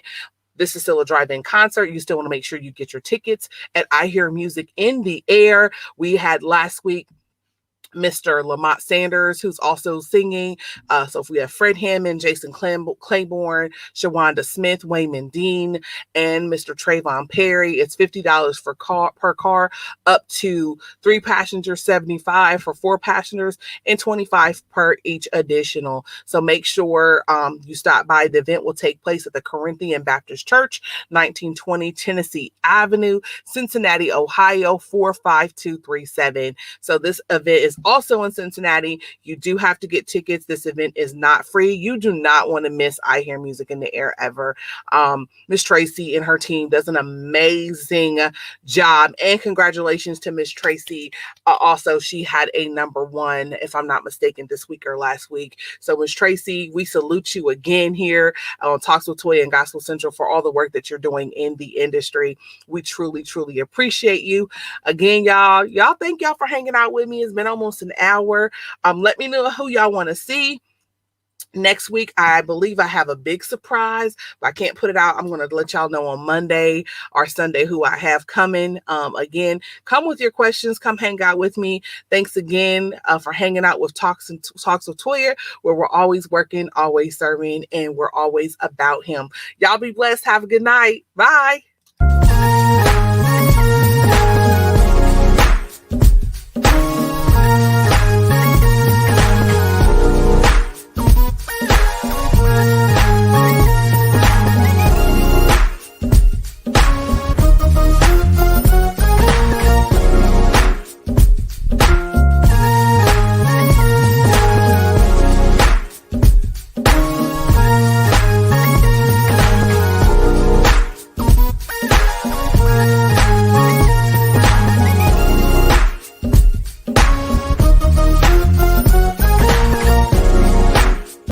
This is still a drive-in concert. You still want to make sure you get your tickets at I Hear Music in the Air. We had last week Mr. Lamont Sanders, who's also singing. So if we have Fred Hammond, Jason Claiborne, Shawanda Smith, Wayman Dean, and Mr. Trayvon Perry, it's $50 per car, up to 3 passengers, $75 for 4 passengers, and $25 per each additional. So make sure you stop by. The event will take place at the Corinthian Baptist Church, 1920 Tennessee Avenue, Cincinnati, Ohio, 45237. So this event is also in Cincinnati. You do have to get tickets. This event is not free. You do not want to miss I Hear Music in the Air ever. Miss Tracy and her team does an amazing job, and congratulations to Miss Tracy. Also, she had a #1, if I'm not mistaken, this week or last week. So Miss Tracy, we salute you again here on Talks with Toya and Gospel Central for all the work that you're doing in the industry. We truly appreciate you. Again, y'all, thank y'all for hanging out with me. It's been almost an hour. Let me know who y'all want to see. Next week, I believe I have a big surprise, but I can't put it out. I'm going to let y'all know on Monday or Sunday who I have coming. Again, come with your questions. Come hang out with me. Thanks again for hanging out with Talks with Toya, where we're always working, always serving, and we're always about him. Y'all be blessed. Have a good night. Bye.